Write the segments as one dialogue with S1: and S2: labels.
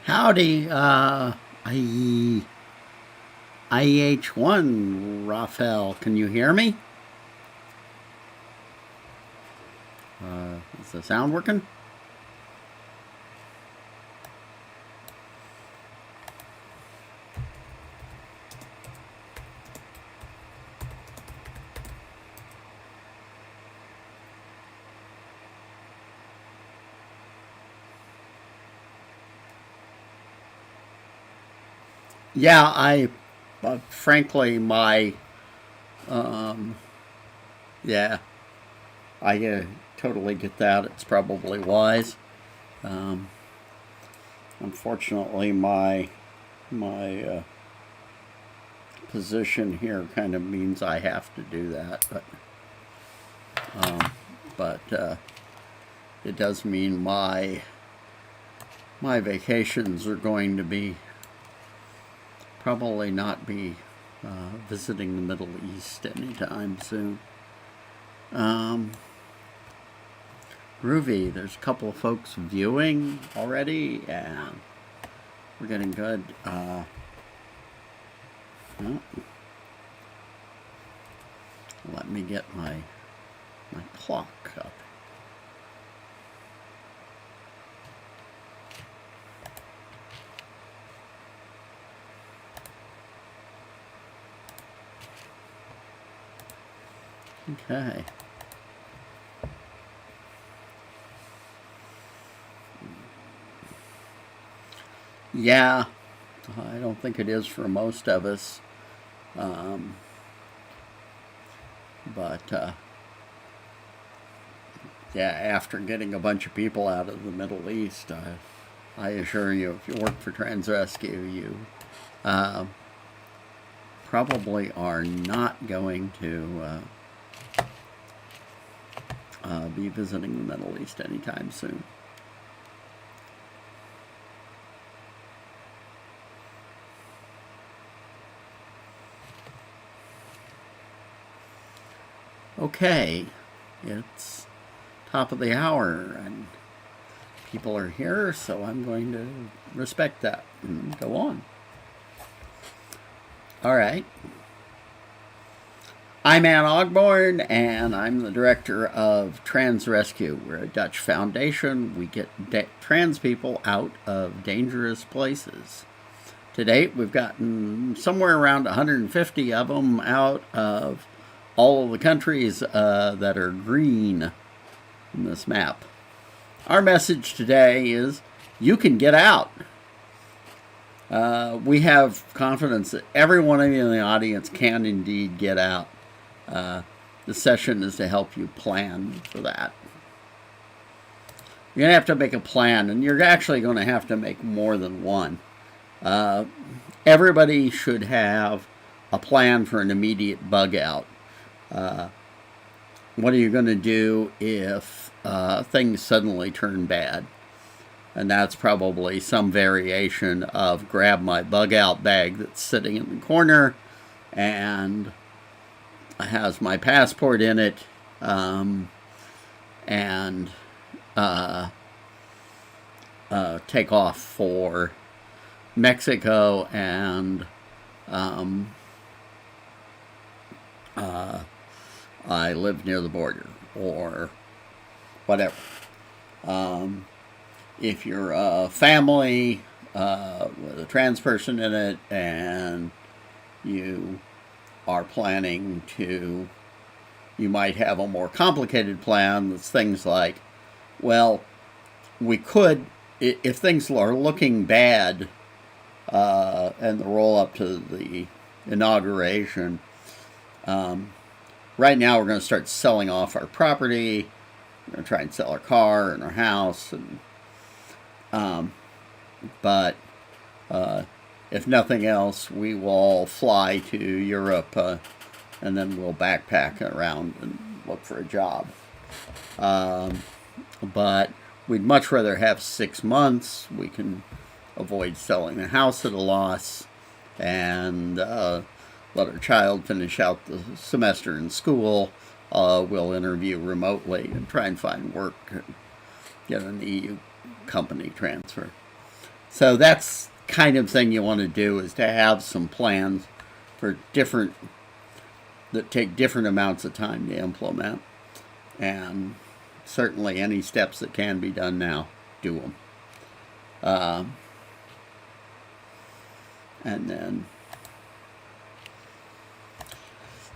S1: Howdy, IEH1, Raphael. Can you hear me? Is the sound working? Yeah, frankly, um, yeah, I totally get that. It's probably wise. Um, Unfortunately, my position here kind of means I have to do that, but it does mean my vacations are going to be probably not be visiting the Middle East anytime soon. Um, Groovy, there's a couple of folks viewing already, and we're getting good. Oh, let me get my clock up. Okay. Yeah, I don't think it is for most of us. Um, but yeah, after getting a bunch of people out of the Middle East, I assure you, if you work for Transrescue, you uh, probably are not going to be visiting the Middle East anytime soon. Okay, it's top of the hour and people are here, so I'm going to respect that and go on. All right. I'm Ann Ogborn, and I'm the director of Transrescue. We're a Dutch foundation. We get trans people out of dangerous places. To date, we've gotten somewhere around 150 of them out of all of the countries that are green in this map. Our message today is you can get out. We have confidence that every one of you in the audience can indeed get out. The session is to help you plan for that. You're going to have to make a plan, and you're actually going to have to make more than one. Everybody should have a plan for an immediate bug out. What are you going to do if things suddenly turn bad? And that's probably some variation of grab my bug out bag that's sitting in the corner and has my passport in it, and take off for Mexico and I live near the border or whatever. If you're a family with a trans person in it and you are planning to, you might have a more complicated plan that's things like, well, we could, if things are looking bad and the roll up to the inauguration. Right now, we're going to start selling off our property. We're going to try and sell our car and our house, but if nothing else, we will all fly to Europe, and then we'll backpack around and look for a job. But we'd much rather have 6 months. We can avoid selling the house at a loss, and let our child finish out the semester in school. We'll interview remotely and try and find work and get an EU company transfer. So that's kind of thing you want to do, is to have some plans for that take different amounts of time to implement. And certainly any steps that can be done now, do them. And then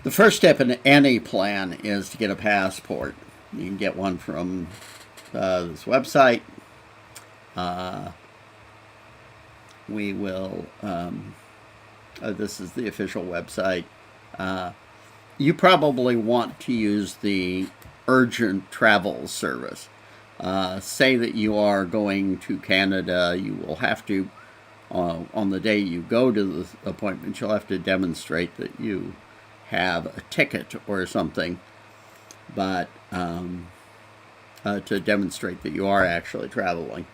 S1: the first step in any plan is to get a passport. You can get one from this website. We will, this is the official website. You probably want to use the urgent travel service. Say that you are going to Canada, you will have to, on the day you go to the appointment, you'll have to demonstrate that you have a ticket or something, but to demonstrate that you are actually traveling.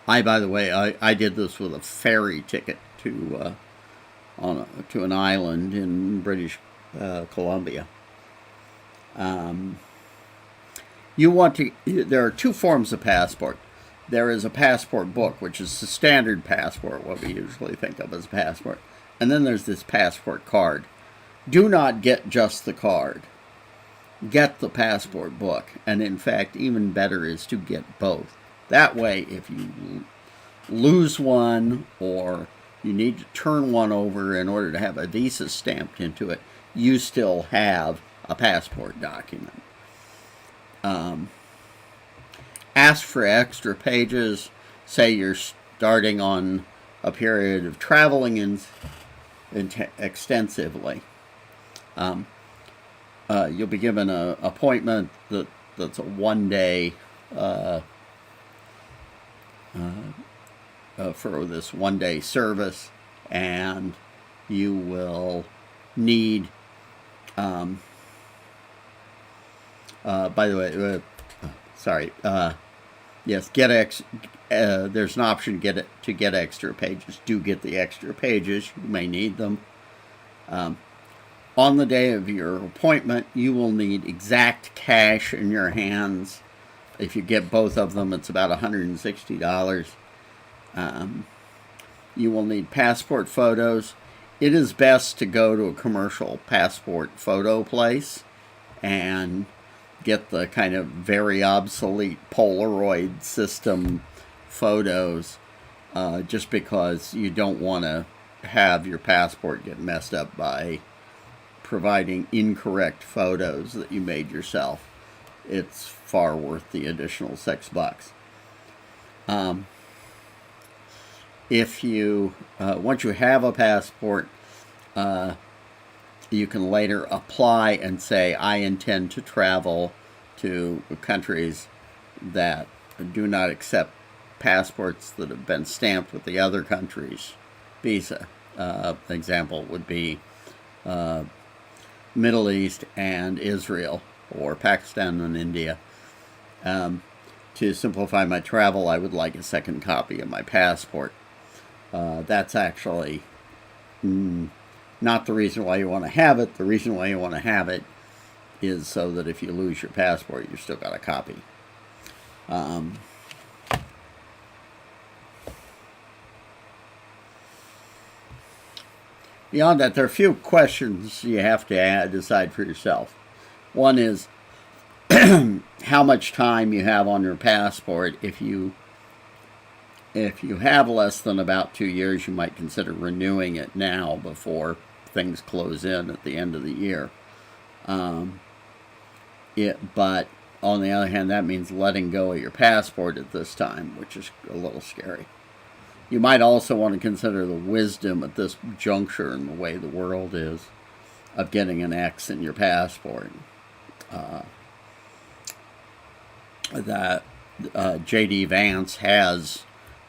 S1: By the way, I did this with a ferry ticket to an island in British Columbia. There are two forms of passport. There is a passport book, which is the standard passport, what we usually think of as a passport. And then there's this passport card. Do not get just the card. Get the passport book. And in fact, even better is to get both. That way, if you lose one or you need to turn one over in order to have a visa stamped into it, you still have a passport document. Ask for extra pages. Say you're starting on a period of traveling extensively. You'll be given an appointment that's a one-day for this one-day service, and you will need. By the way, sorry. Yes, there's an option to get extra pages. Do get the extra pages. You may need them. On the day of your appointment, you will need exact cash in your hands. If you get both of them, it's about $160. You will need passport photos. It is best to go to a commercial passport photo place and get the kind of very obsolete Polaroid system photos, just because you don't want to have your passport get messed up by providing incorrect photos that you made yourself. It's far worth the additional $6. If you once you have a passport, you can later apply and say, I intend to travel to countries that do not accept passports that have been stamped with the other country's visa. Example would be Middle East and Israel, or Pakistan and India. To simplify my travel, I would like a second copy of my passport. That's actually not the reason why you want to have it. The reason why you want to have it is so that if you lose your passport, you've still got a copy. Beyond that, there are a few questions you have to decide for yourself. One is how much time you have on your passport. If you have less than about 2 years, you might consider renewing it now before things close in at the end of the year. But on the other hand, that means letting go of your passport at this time, which is a little scary. You might also want to consider the wisdom at this juncture in the way the world is of getting an X in your passport. That J.D. Vance has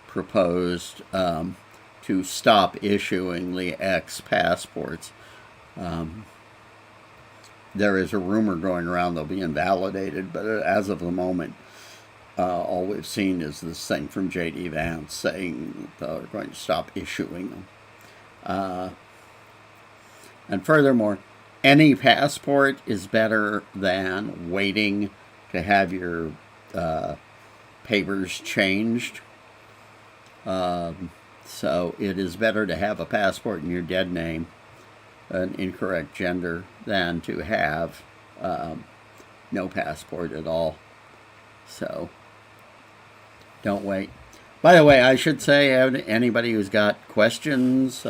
S1: proposed to stop issuing the X passports. There is a rumor going around they'll be invalidated, but as of the moment, all we've seen is this thing from J.D. Vance saying they're going to stop issuing them. And furthermore, any passport is better than waiting to have your papers changed. So it is better to have a passport in your dead name, an incorrect gender, than to have no passport at all. So don't wait. By the way, I should say, anybody who's got questions,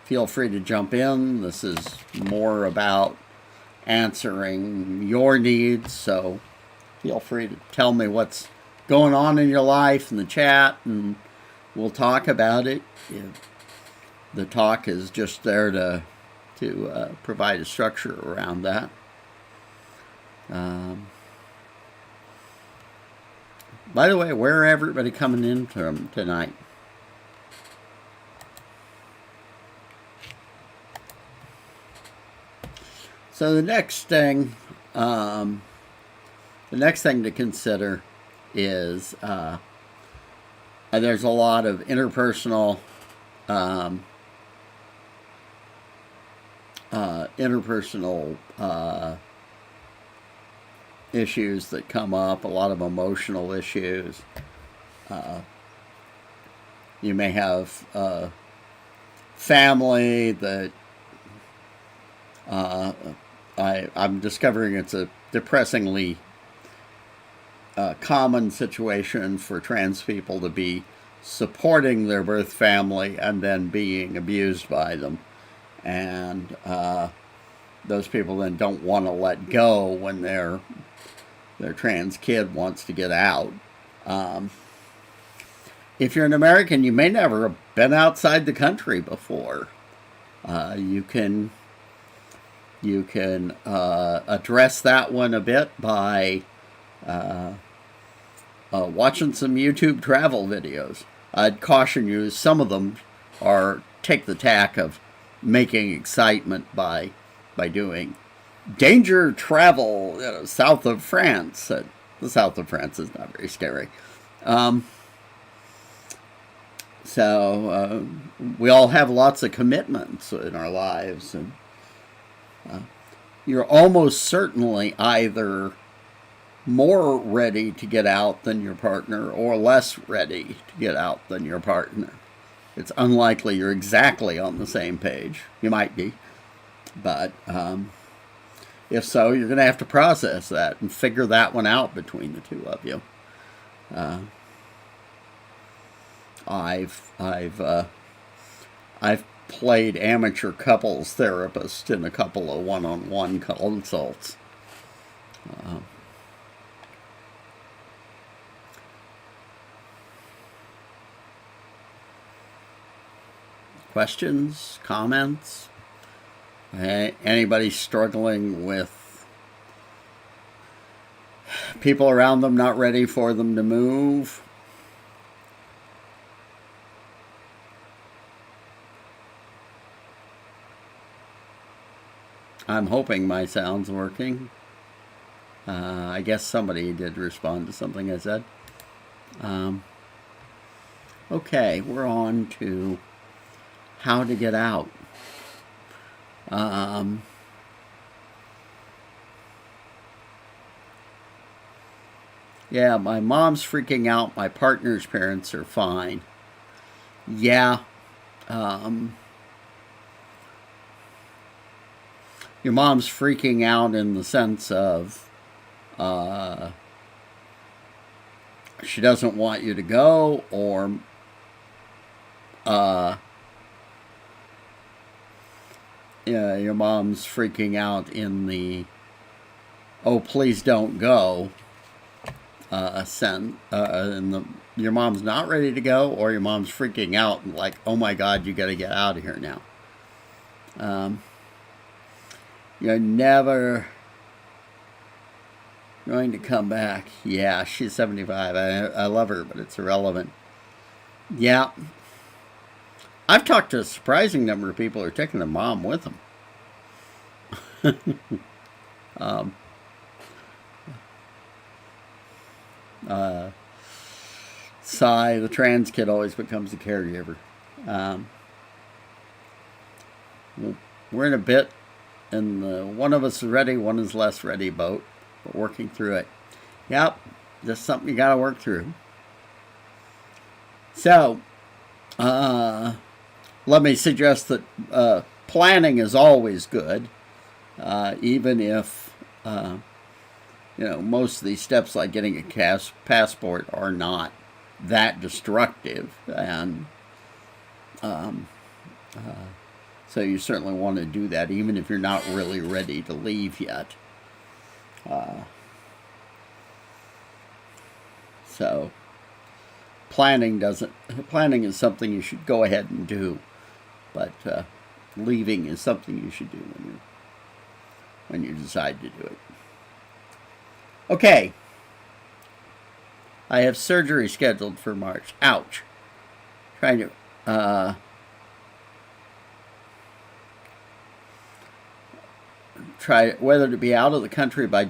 S1: feel free to jump in. This is more about answering your needs, so feel free to tell me what's going on in your life in the chat, and we'll talk about it. The talk is just there to provide a structure around that. By the way, where are everybody coming in from tonight? So the next thing to consider is there's a lot of interpersonal issues that come up, a lot of emotional issues. You may have family that I'm discovering it's a depressingly common situation for trans people to be supporting their birth family and then being abused by them. And those people then don't want to let go when their trans kid wants to get out. If you're an American, you may never have been outside the country before. You can address that one a bit by watching some YouTube travel videos. I'd caution you, some of them take the tack of making excitement by doing danger travel, south of France. The south of France is not very scary. So we all have lots of commitments in our lives, and you're almost certainly either more ready to get out than your partner or less ready to get out than your partner. It's unlikely you're exactly on the same page. You might be, but if so, you're going to have to process that and figure that one out between the two of you. I've played amateur couples therapist in a couple of one-on-one consults. Questions, comments? Anybody struggling with people around them not ready for them to move? I'm hoping my sound's working. I guess somebody did respond to something I said. Okay, we're on to how to get out. Yeah, my mom's freaking out. My partner's parents are fine. Yeah. Your mom's freaking out in the sense of she doesn't want you to go, or your mom's freaking out in the oh, please don't go, your mom's not ready to go, or your mom's freaking out and like, oh my God, you got to get out of here now. You're never going to come back. Yeah, she's 75. I love her, but it's irrelevant. Yeah. I've talked to a surprising number of people who are taking their mom with them. Cy, the trans kid, always becomes the caregiver. We're in a bit in the one of us is ready, one is less ready boat, but working through it. Yep, just something you got to work through. So, let me suggest that planning is always good, even if most of these steps, like getting a passport, are not that destructive, and so you certainly want to do that, even if you're not really ready to leave yet. So planning is something you should go ahead and do, but leaving is something you should do when you decide to do it. Okay. I have surgery scheduled for March. Ouch. Trying to try whether to be out of the country by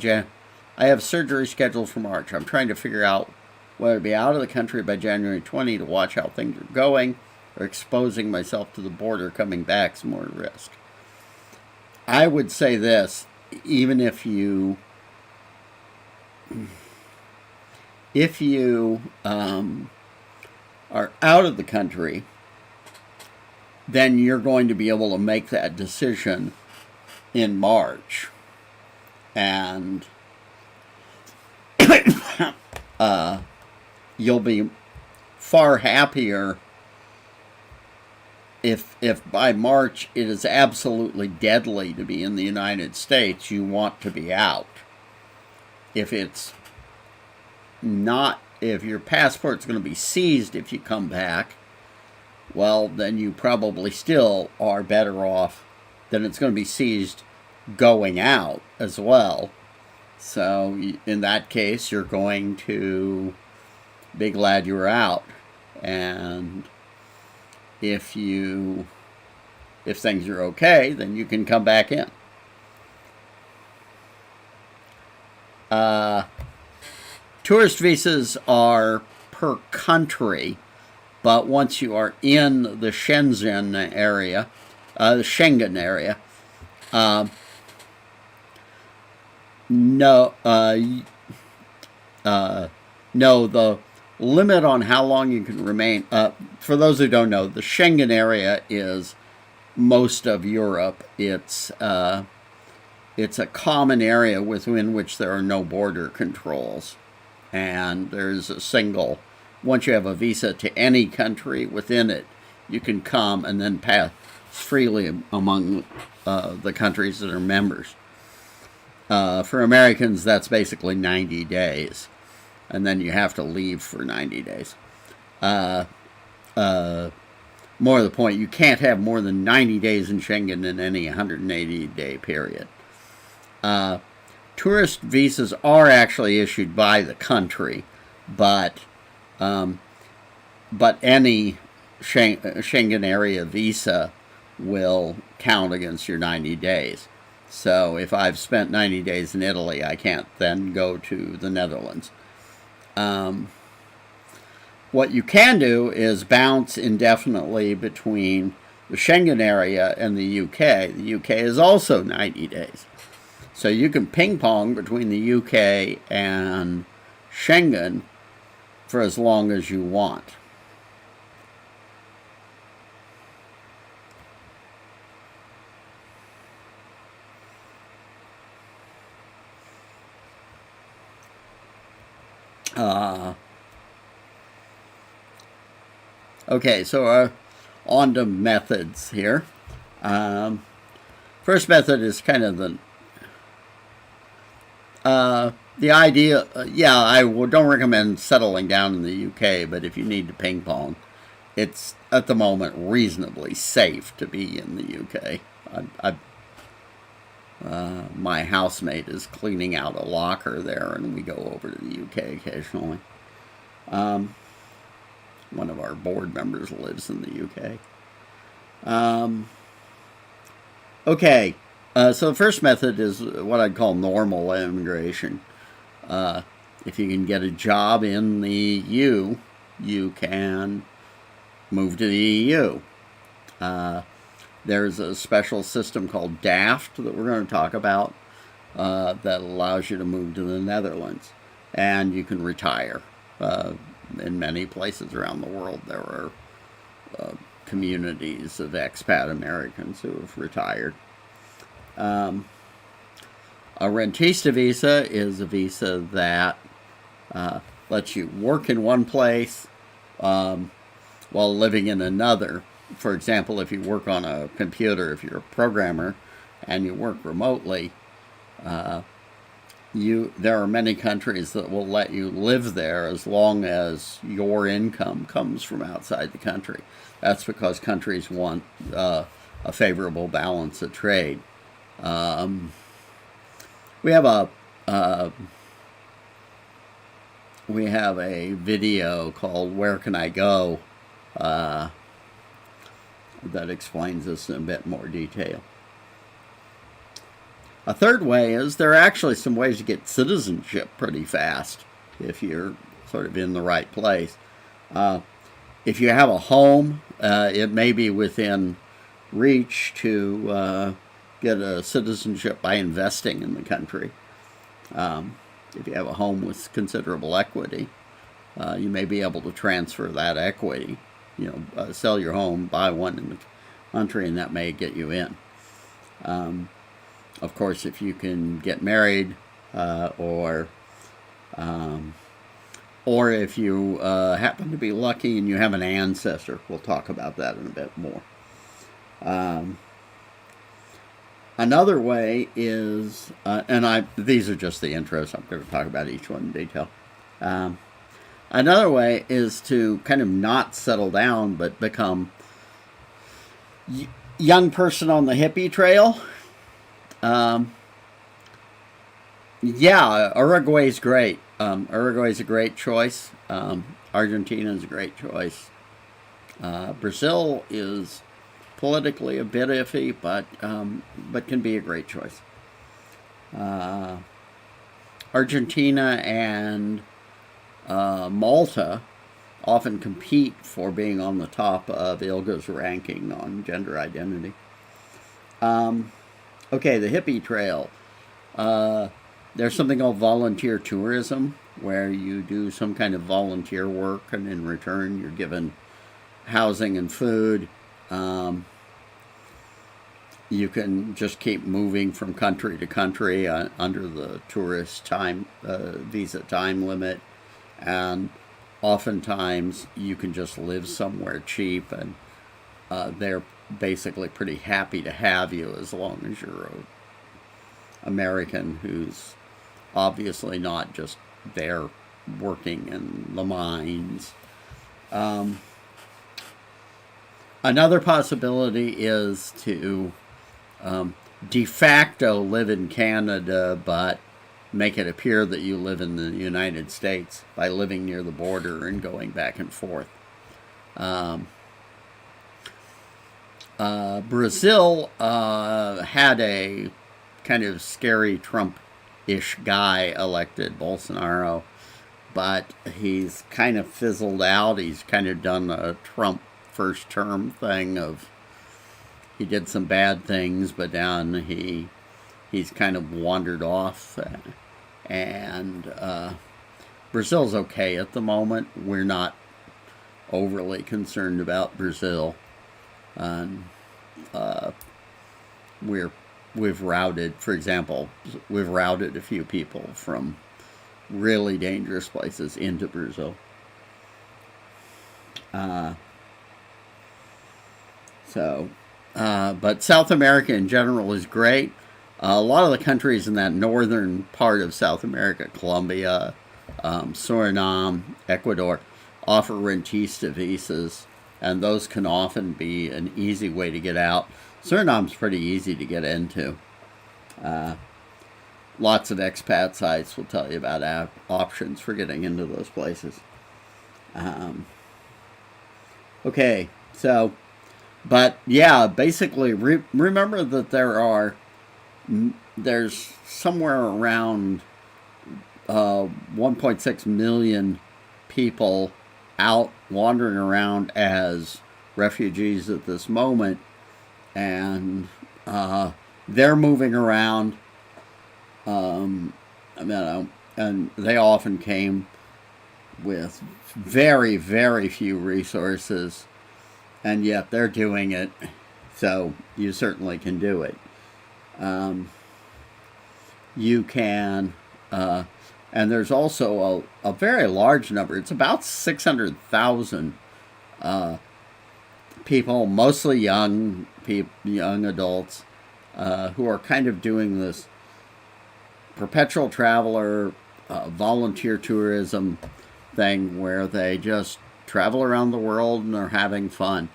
S1: I have surgery scheduled for March. I'm trying to figure out whether to be out of the country by January 20 to watch how things are going, or exposing myself to the border coming back is more risk. I would say this, even if you are out of the country, then you're going to be able to make that decision in March. And you'll be far happier if by March it is absolutely deadly to be in the United States. You want to be out. If it's not, if your passport's going to be seized if you come back, well, then you probably still are better off than it's going to be seized going out as well. So in that case, you're going to be glad you were out. And if things are okay, then you can come back in. Tourist visas are per country, but once you are in the Schengen area, no, the limit on how long you can remain. For those who don't know, the Schengen area is most of Europe. It's a common area within which there are no border controls, and there's a single. Once you have a visa to any country within it, you can come and then pass freely among the countries that are members. For Americans, that's basically 90 days. And then you have to leave for 90 days. More to the point, you can't have more than 90 days in Schengen in any 180-day period. Tourist visas are actually issued by the country, but any Schengen area visa will count against your 90 days. So if I've spent 90 days in Italy, I can't then go to the Netherlands. What you can do is bounce indefinitely between the Schengen area and the UK. The UK is also 90 days. So you can ping pong between the UK and Schengen for as long as you want. Okay, so on to methods here. First method is kind of The idea, yeah, I don't recommend settling down in the UK, but if you need to ping pong, it's at the moment reasonably safe to be in the UK. My housemate is cleaning out a locker there, and we go over to the UK occasionally. One of our board members lives in the UK. Okay, so the first method is what I'd call normal immigration. If you can get a job in the EU, you can move to the EU. There's a special system called DAFT that we're going to talk about that allows you to move to the Netherlands, and you can retire. In many places around the world, there are communities of expat Americans who have retired. A rentista visa is a visa that lets you work in one place while living in another. For example, if you work on a computer, if you're a programmer and you work remotely, there are many countries that will let you live there as long as your income comes from outside the country. That's because countries want a favorable balance of trade. We have a video called "Where Can I Go?" that explains this in a bit more detail. A third way is there are actually some ways to get citizenship pretty fast if you're sort of in the right place. If you have a home, it may be within reach to get a citizenship by investing in the country. If you have a home with considerable equity, you may be able to transfer that equity. Sell your home, buy one in the country, and that may get you in. Of course, if you can get married, or if you happen to be lucky and you have an ancestor, we'll talk about that in a bit more. Another way is, these are just the intros. I'm going to talk about each one in detail. Another way is to kind of not settle down, but become young person on the hippie trail. Uruguay's great. Uruguay's a great choice. Argentina is a great choice. Brazil is politically a bit iffy, but can be a great choice. Argentina and Malta often compete for being on the top of ILGA's ranking on gender identity. Okay, the hippie trail. There's something called volunteer tourism, where you do some kind of volunteer work, and in return you're given housing and food. You can just keep moving from country to country under the tourist visa time limit, and oftentimes you can just live somewhere cheap, and they're basically pretty happy to have you as long as you're an American who's obviously not just there working in the mines. Another possibility is to de facto live in Canada, but make it appear that you live in the United States by living near the border and going back and forth. Brazil had a kind of scary Trump-ish guy elected, Bolsonaro, but he's kind of fizzled out. He's kind of done a Trump first term thing of he did some bad things, but then he's kind of wandered off, and Brazil's okay at the moment. We're not overly concerned about Brazil. And we've routed, for example, a few people from really dangerous places into Brazil. But South America in general is great. A lot of the countries in that northern part of South America, Colombia, Suriname, Ecuador, offer rentista visas, and those can often be an easy way to get out. Suriname's pretty easy to get into. Lots of expat sites will tell you about options for getting into those places. Okay, so, but yeah, basically, remember that there's somewhere around 1.6 million people out wandering around as refugees at this moment, and they're moving around. And they often came with very, very few resources, and yet they're doing it. So you certainly can do it. You can, and there's also a very large number. It's about 600,000 people, mostly young adults, who are kind of doing this perpetual traveler, volunteer tourism thing where they just travel around the world and are having fun.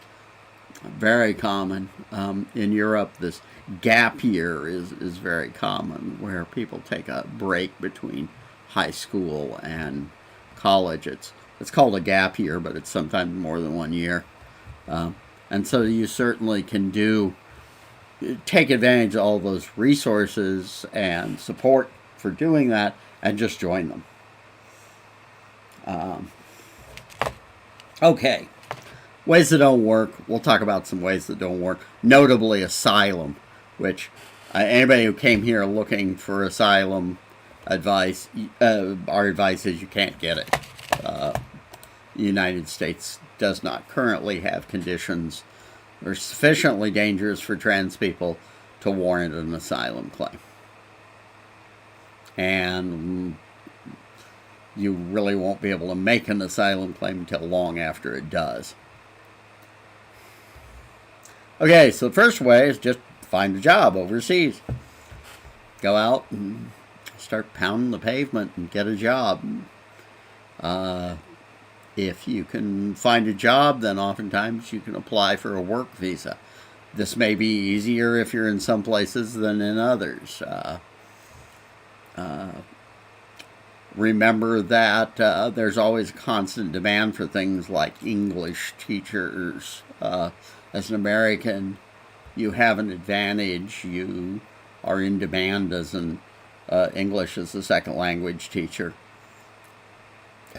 S1: Very common. In Europe, this gap year is very common, where people take a break between high school and college. It's called a gap year, but it's sometimes more than 1 year. And so you certainly can take advantage of all those resources and support for doing that, and just join them. Okay, ways that don't work. We'll talk about some ways that don't work, notably asylum, which anybody who came here looking for asylum advice, our advice is you can't get it. The United States does not currently have conditions that are sufficiently dangerous for trans people to warrant an asylum claim. And you really won't be able to make an asylum claim until long after it does. Okay, so the first way is just find a job overseas. Go out and start pounding the pavement and get a job. If you can find a job, then oftentimes you can apply for a work visa. This may be easier if you're in some places than in others. Remember that there's always constant demand for things like English teachers. As an American, you have an advantage. You are in demand as an English as a second language teacher.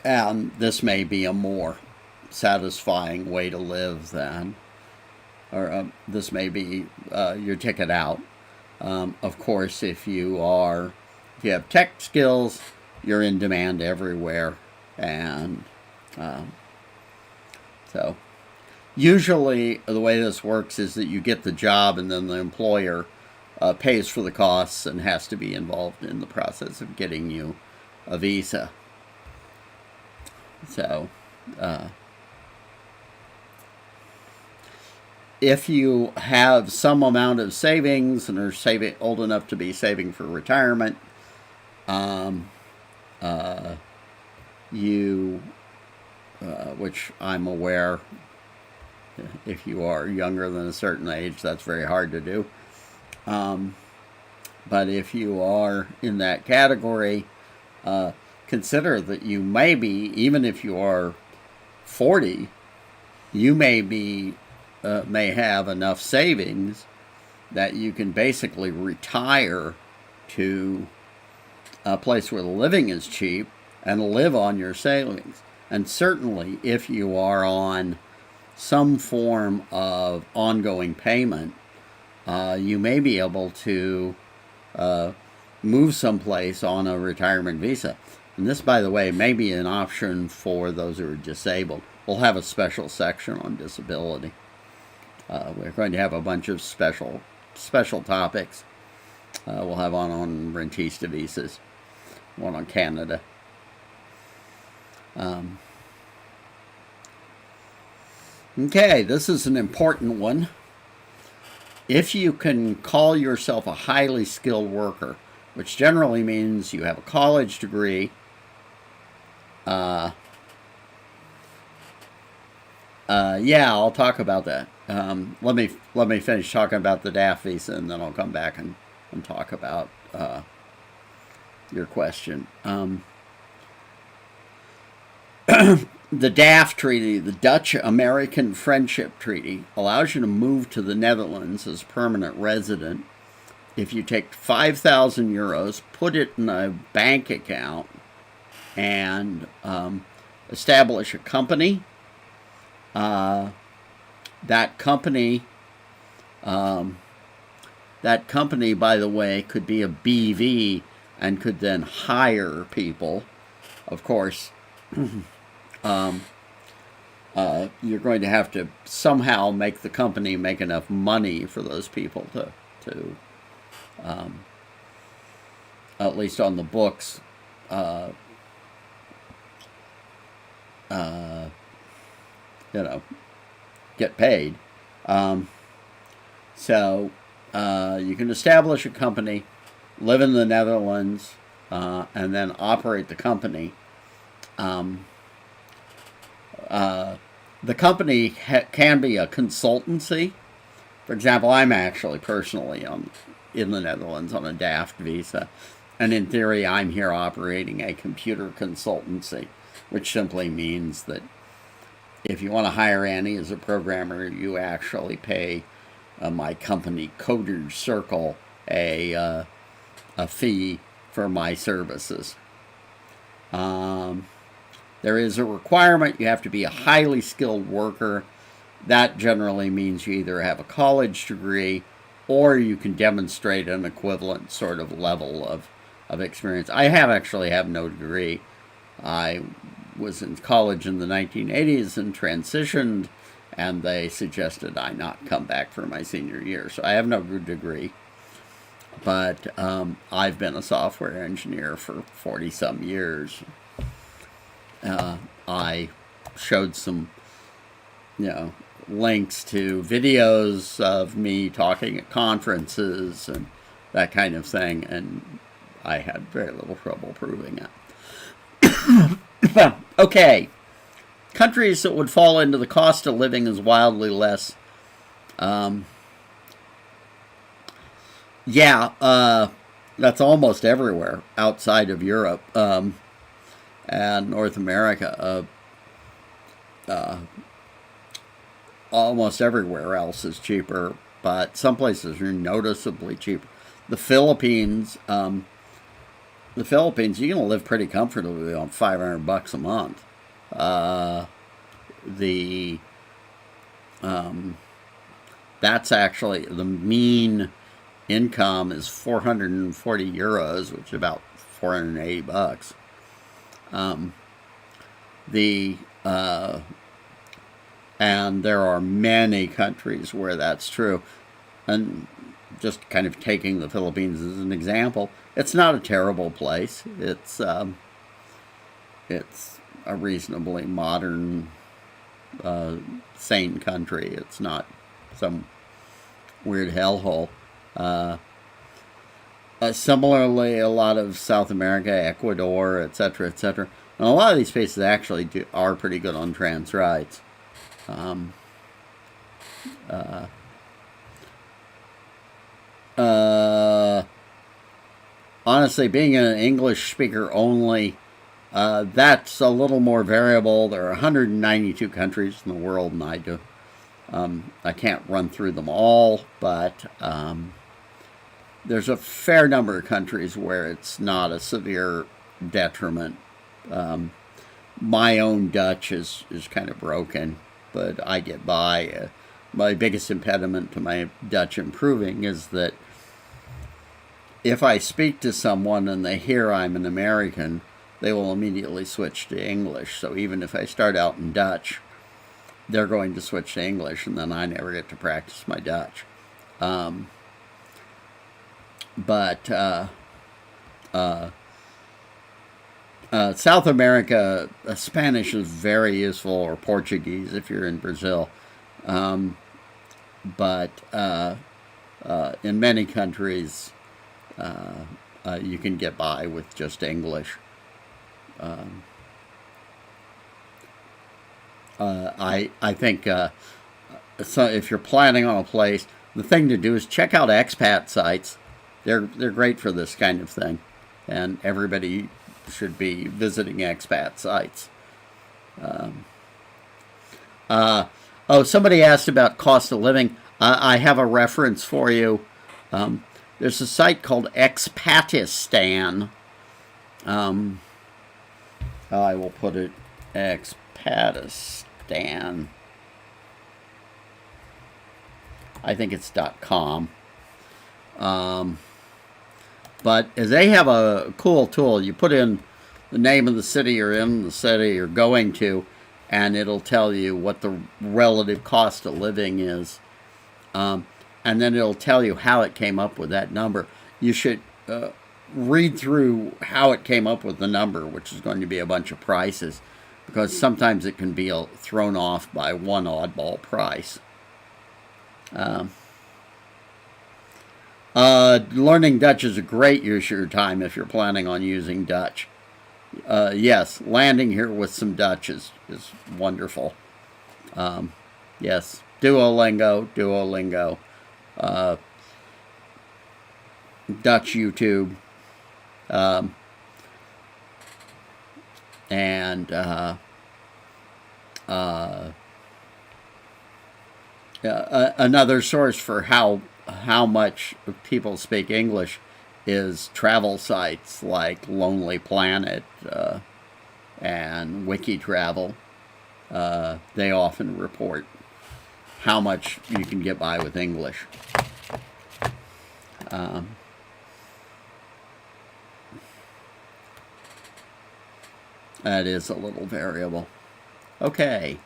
S1: And this may be a more satisfying way to live than, or this may be your ticket out. Of course, if you have tech skills, you're in demand everywhere. And so usually the way this works is that you get the job and then the employer pays for the costs and has to be involved in the process of getting you a visa. So if you have some amount of savings and are old enough to be saving for retirement, which I'm aware, if you are younger than a certain age, that's very hard to do. But if you are in that category, consider that you may be, even if you are 40, you may have enough savings that you can basically retire to a place where the living is cheap and live on your savings. And certainly if you are on some form of ongoing payment, you may be able to move someplace on a retirement visa. And this, by the way, may be an option for those who are disabled. We'll have a special section on disability. We're going to have a bunch of special topics. We'll have one on rentista visas, one on Canada. Okay, this is an important one. if you can call yourself a highly skilled worker, which generally means you have a college degree, yeah, I'll talk about that. Let me finish talking about the DAF visa, and then I'll come back and talk about your question. The DAF Treaty, the Dutch-American Friendship Treaty, allows you to move to the Netherlands as a permanent resident if you take 5,000 euros, put it in a bank account, and establish a company. That company, by the way, could be a BV and could then hire people. Of course, you're going to have to somehow make the company make enough money for those people to at least on the books, get paid. So you can establish a company, live in the Netherlands, and then operate the company. The company can be a consultancy. For example, I'm actually personally in the Netherlands on a DAF visa, and in theory I'm here operating a computer consultancy, which simply means that if you want to hire Annie as a programmer, you actually pay my company, Coders Circle, a fee for my services. There is a requirement. You have to be a highly skilled worker. That generally means you either have a college degree or you can demonstrate an equivalent sort of level of experience. I actually have no degree. I was in college in the 1980s and transitioned, and they suggested I not come back for my senior year. So I have no degree. But I've been a software engineer for 40-some years. I showed some, links to videos of me talking at conferences and that kind of thing, and I had very little trouble proving it. Okay. Countries that would fall into the cost of living is wildly less. That's almost everywhere outside of Europe and North America. Almost everywhere else is cheaper, but some places are noticeably cheaper. The Philippines, you can live pretty comfortably on $500 a month. That's actually the mean income is 440 euros, which is about $480. And there are many countries where that's true. And just kind of taking the Philippines as an example, it's not a terrible place. It's a reasonably modern, sane country. It's not some weird hellhole. Similarly, a lot of South America, Ecuador, etc., etc. And a lot of these places actually are pretty good on trans rights. Honestly, being an English speaker only, that's a little more variable. There are 192 countries in the world, and I can't run through them all, but there's a fair number of countries where it's not a severe detriment. My own Dutch is kind of broken, but I get by. My biggest impediment to my Dutch improving is that if I speak to someone and they hear I'm an American, they will immediately switch to English. So even if I start out in Dutch, they're going to switch to English, and then I never get to practice my Dutch. South America, Spanish is very useful, or Portuguese if you're in Brazil. In many countries, you can get by with just English. I think so. If you're planning on a place, the thing to do is check out expat sites. They're great for this kind of thing, and everybody should be visiting expat sites. Somebody asked about cost of living. I have a reference for you. There's a site called Expatistan. I will put it Expatistan. I think it's .com. But as they have a cool tool, you put in the name of the city you're in, the city you're going to, and it'll tell you what the relative cost of living is. And then it'll tell you how it came up with that number. You should read through how it came up with the number, which is going to be a bunch of prices, because sometimes it can be thrown off by one oddball price. Learning Dutch is a great use of your time if you're planning on using Dutch. Yes, landing here with some Dutch is wonderful. Yes, Duolingo, Dutch YouTube, and another source for how much people speak English is travel sites like Lonely Planet and WikiTravel. They often report how much you can get by with English. That is a little variable. Okay.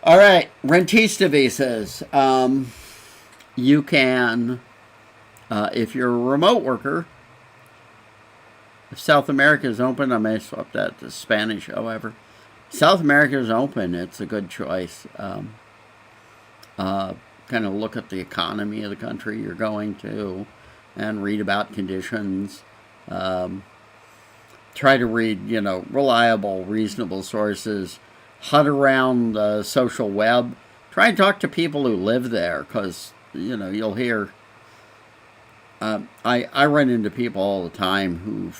S1: All right, rentista visas. You can, if you're a remote worker, if South America is open, I may swap that to Spanish, however. South America is open, it's a good choice. Kind of look at the economy of the country you're going to and read about conditions. Try to read, reliable, reasonable sources. Hunt around the social web. Try and talk to people who live there, because, you'll hear. I run into people all the time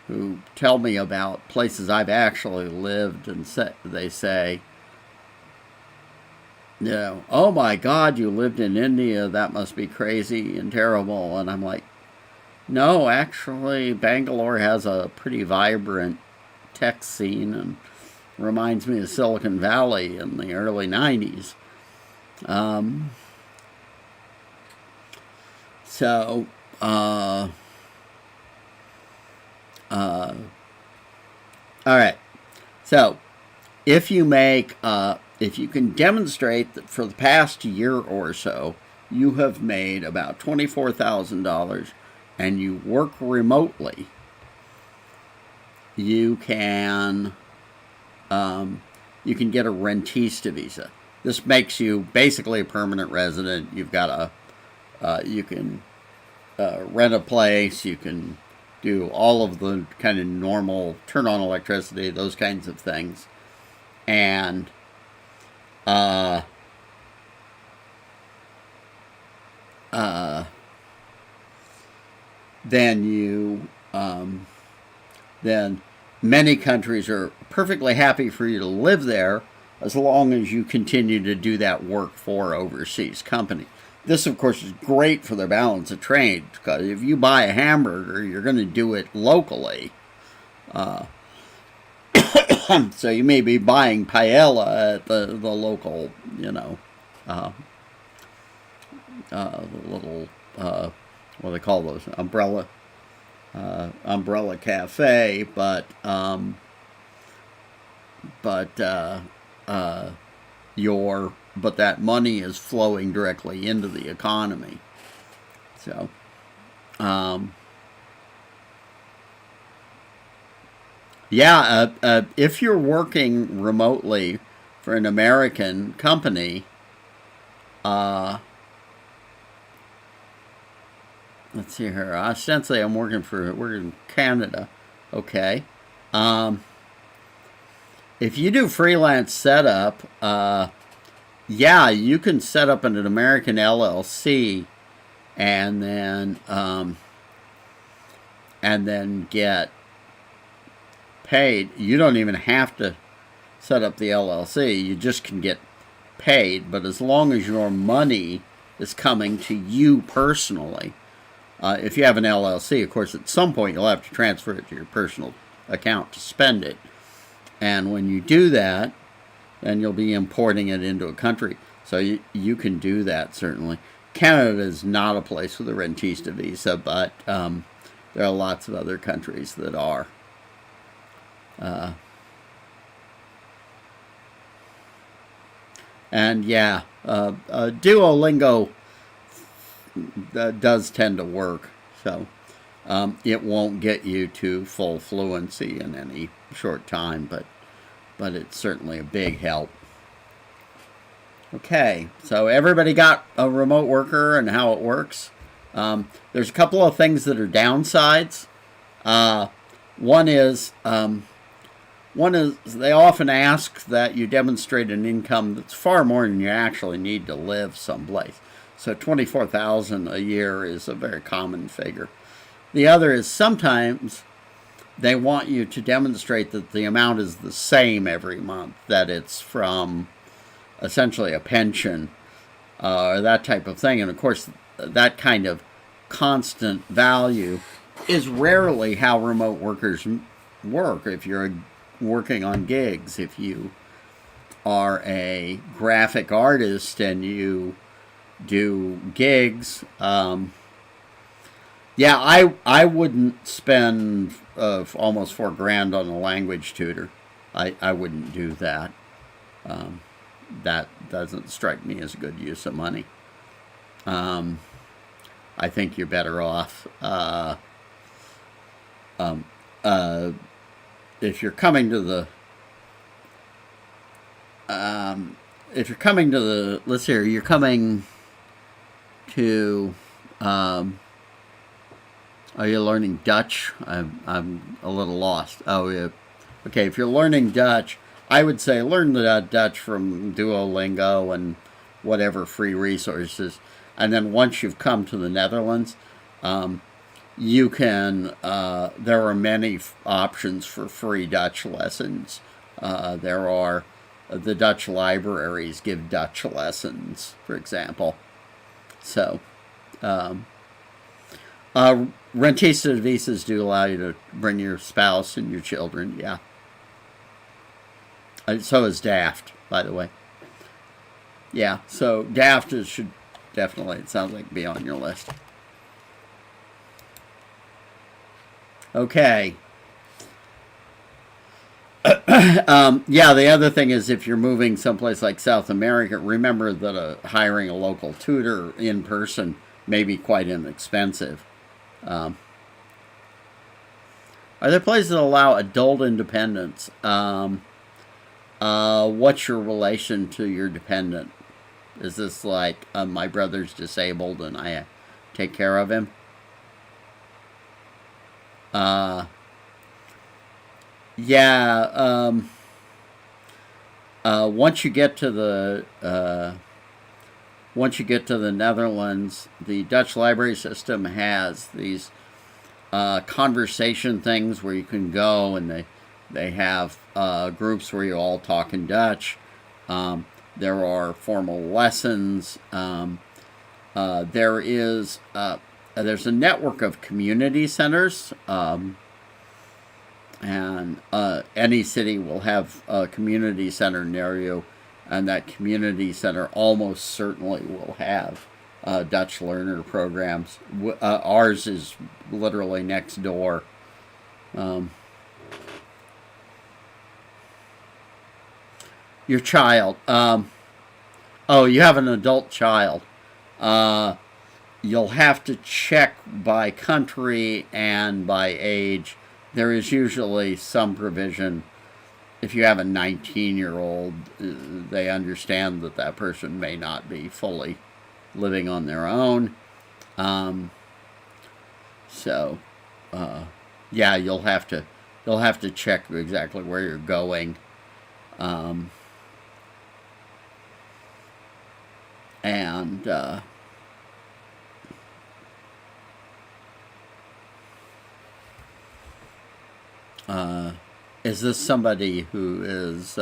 S1: who tell me about places I've actually lived, and they say, oh my God, you lived in India, that must be crazy and terrible. And I'm like, no, actually, Bangalore has a pretty vibrant tech scene and reminds me of Silicon Valley in the early 90s. All right. So, if you can demonstrate that for the past year or so, you have made about $24,000 and you work remotely, you can get a rentista visa. This makes you basically a permanent resident. You've got you can rent a place. You can do all of the kind of normal turn on electricity, those kinds of things, and then many countries are perfectly happy for you to live there as long as you continue to do that work for overseas company. This, of course, is great for the balance of trade, because if you buy a hamburger, you're going to do it locally. So you may be buying paella at the local, the little, what do they call those? Umbrella cafe, but that money is flowing directly into the economy. So, if you're working remotely for an American company, let's see here. Ostensibly, I'm working in Canada. Okay. If you do freelance setup, yeah, you can set up an American LLC and then get paid. You don't even have to set up the LLC. You just can get paid. But as long as your money is coming to you personally, if you have an LLC, of course, at some point you'll have to transfer it to your personal account to spend it. And when you do that, then you'll be importing it into a country. So you can do that, certainly. Canada is not a place with a rentista visa, but there are lots of other countries that are. And yeah, Duolingo does tend to work. So it won't get you to full fluency in any short time, but it's certainly a big help. Okay, so everybody got a remote worker and how it works. There's a couple of things that are downsides. One is they often ask that you demonstrate an income that's far more than you actually need to live someplace. So $24,000 a year is a very common figure. The other is sometimes they want you to demonstrate that the amount is the same every month, that it's from essentially a pension or that type of thing. And of course, that kind of constant value is rarely how remote workers work. If you're working on gigs, if you are a graphic artist and you do gigs, yeah, I wouldn't spend almost $4,000 on a language tutor. I wouldn't do that. That doesn't strike me as a good use of money. I think you're better off if you're coming to the let's see here, you're coming to are you learning Dutch? I'm a little lost. Oh, yeah. Okay, if you're learning Dutch, I would say learn the Dutch from Duolingo and whatever free resources. And then once you've come to the Netherlands, you can, there are many options for free Dutch lessons. There are, the Dutch libraries give Dutch lessons, for example. So, rentista visas do allow you to bring your spouse and your children, yeah. So is DAFT, by the way. Yeah, so DAFT should definitely, it sounds like, be on your list. Okay. Yeah, the other thing is if you're moving someplace like South America, remember that hiring a local tutor in person may be quite inexpensive. Are there places that allow adult independence? What's your relation to your dependent? Is this like my brother's disabled and I take care of him? Yeah. Once you get to the Netherlands, the Dutch library system has these conversation things where you can go, and they have groups where you all talk in Dutch. There are formal lessons. There's a network of community centers, and any city will have a community center near you, and that community center almost certainly will have Dutch learner programs. Ours is literally next door. Your child. Oh, you have an adult child. You'll have to check by country and by age. There is usually some provision if you have a 19-year-old, they understand that that person may not be fully living on their own. So, yeah, you'll have to check exactly where you're going. And is this somebody who is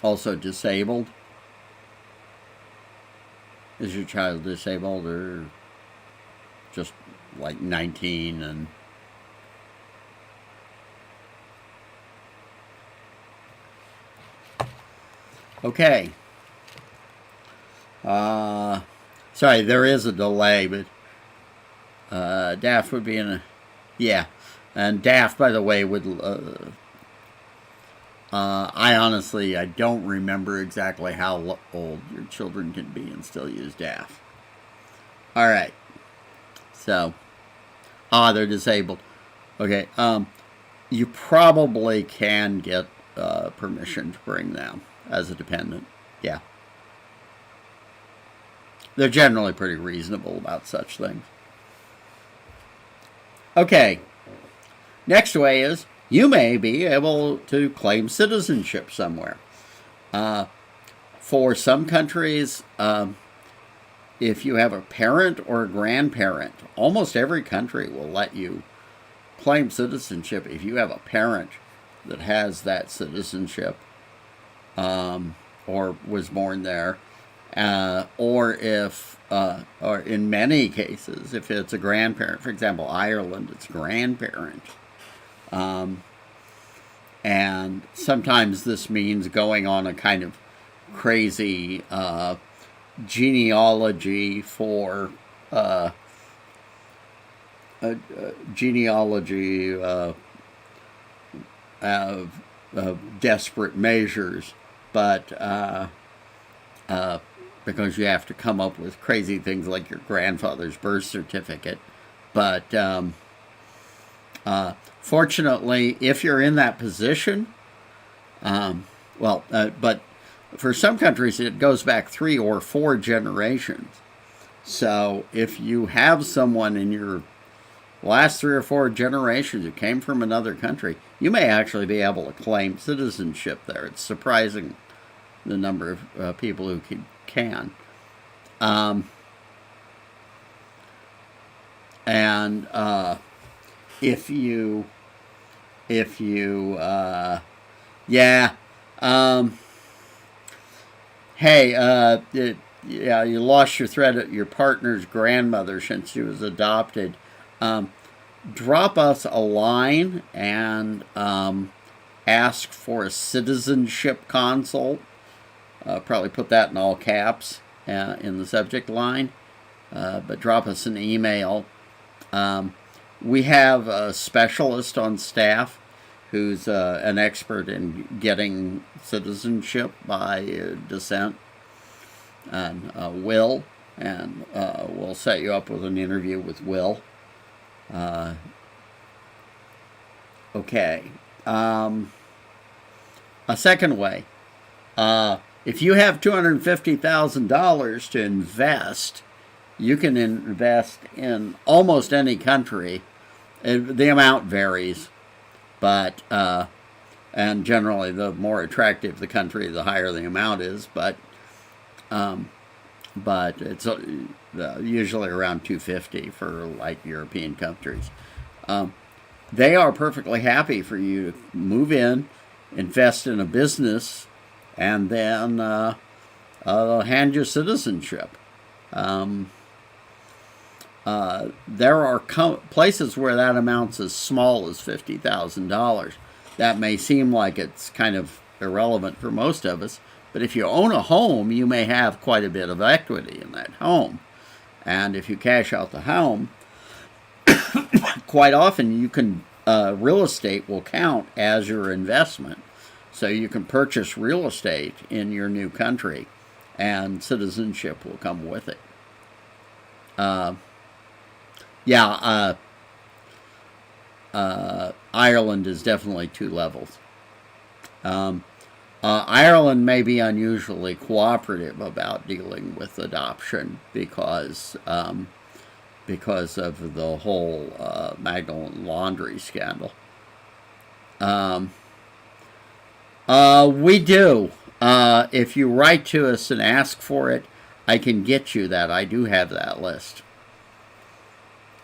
S1: also disabled? Is your child disabled, or just like 19 and... Okay. Sorry, there is a delay, but Daft would be in a... Yeah. And Daft, by the way, would... I don't remember exactly how old your children can be and still use Daft. All right. So, they're disabled. Okay. You probably can get permission to bring them as a dependent. Yeah. They're generally pretty reasonable about such things. Okay. Next way is you may be able to claim citizenship somewhere. For some countries, if you have a parent or a grandparent, almost every country will let you claim citizenship if you have a parent that has that citizenship, or was born there, or if, or in many cases, if it's a grandparent. For example, Ireland, it's grandparent. And sometimes this means going on a kind of crazy genealogy for genealogy of desperate measures, but because you have to come up with crazy things like your grandfather's birth certificate. But fortunately, if you're in that position, but for some countries it goes back 3 or 4 generations. So if you have someone in your last 3 or 4 generations who came from another country, you may actually be able to claim citizenship there. It's surprising the number of people who can. If you you lost your thread at your partner's grandmother since she was adopted. Drop us a line and ask for a citizenship consult. Probably put that in all caps in the subject line, but drop us an email. We have a specialist on staff who's an expert in getting citizenship by descent, and Will, and we'll set you up with an interview with Will. Okay. A second way, if you have $250,000 to invest, you can invest in almost any country. The amount varies, but and generally the more attractive the country, the higher the amount is. But it's usually around $250 for like European countries. They are perfectly happy for you to move in, invest in a business, and then they'll hand you citizenship. There are places where that amount's as small as $50,000. That may seem like it's kind of irrelevant for most of us, but if you own a home, you may have quite a bit of equity in that home. And if you cash out the home, quite often you can real estate will count as your investment. So you can purchase real estate in your new country, and citizenship will come with it. Ireland is definitely 2 levels. Ireland may be unusually cooperative about dealing with adoption because of the whole Magdalene Laundry scandal. We do. If you write to us and ask for it, I can get you that. I do have that list.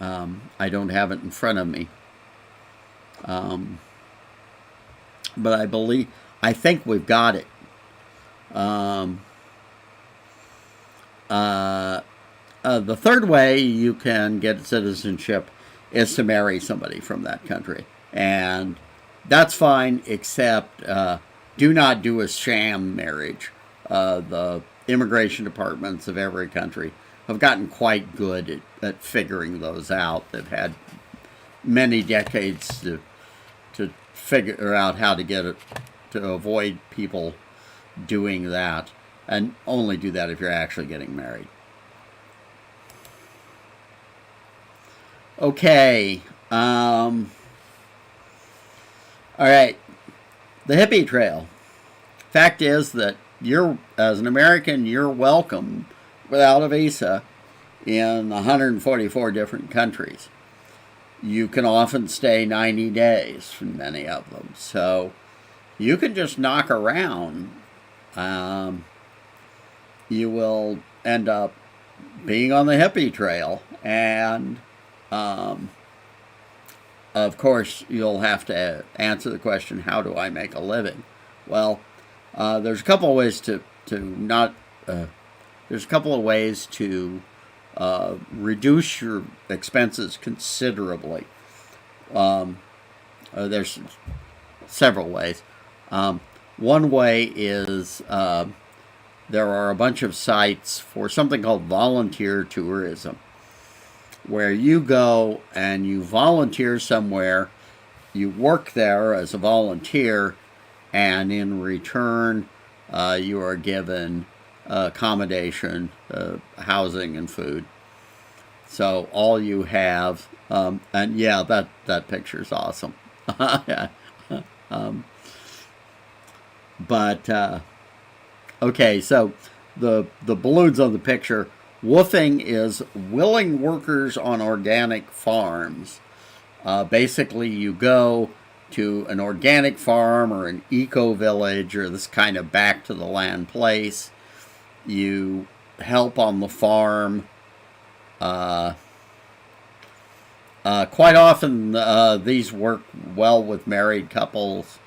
S1: I don't have it in front of me. But I think we've got it. The third way you can get citizenship is to marry somebody from that country. And that's fine, except do not do a sham marriage. The immigration departments of every country have gotten quite good at figuring those out. They've had many decades to figure out how to get it, to avoid people doing that, and only do that if you're actually getting married. Okay. All right. The hippie trail. Fact is that as an American, you're welcome without a visa in 144 different countries. You can often stay 90 days in many of them. So you can just knock around. You will end up being on the hippie trail. And, of course, you'll have to answer the question, how do I make a living? Well, there's a couple of ways to reduce your expenses considerably. There's several ways. One way is there are a bunch of sites for something called volunteer tourism, where you go and you volunteer somewhere, you work there as a volunteer, and in return you are given accommodation, housing, and food. So all you have, and yeah, that picture's awesome. Okay, so the balloons on the picture. Woofing is willing workers on organic farms. Basically, you go to an organic farm or an eco-village or this kind of back to the land place. You help on the farm. Quite often, these work well with married couples.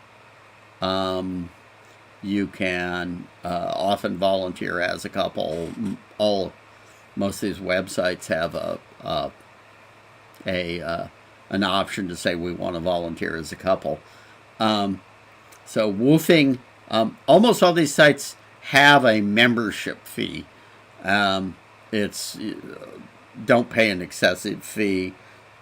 S1: You can often volunteer as a couple. Most of these websites have an option to say we want to volunteer as a couple. So woofing, almost all these sites have a membership fee. It's don't pay an excessive fee.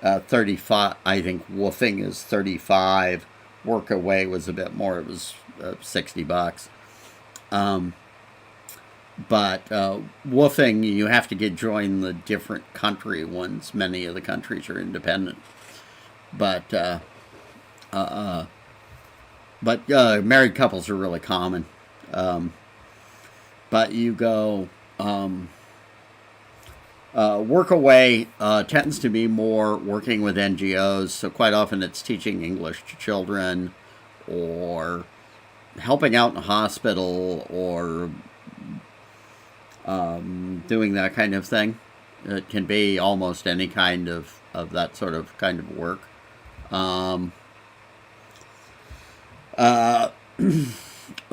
S1: 35. I think woofing is 35. Workaway was a bit more. It was $60. But woofing, you have to join the different country ones. Many of the countries are independent. But married couples are really common. But you go, Workaway tends to be more working with NGOs, so quite often it's teaching English to children, or helping out in a hospital, or doing that kind of thing. It can be almost any kind of that sort of work.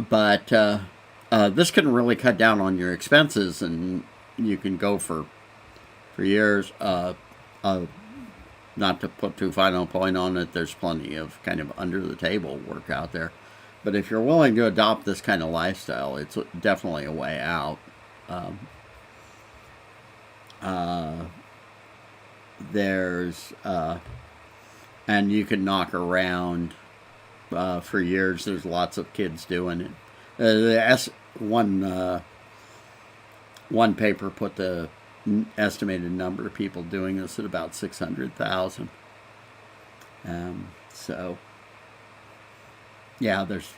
S1: But this can really cut down on your expenses, and you can go for years. Not to put too fine a point on it, there's plenty of under the table work out there. But if you're willing to adopt this kind of lifestyle, it's definitely a way out. And you can knock around for years. There's lots of kids doing it. One paper put the estimated number of people doing this at about 600,000. So, yeah, there's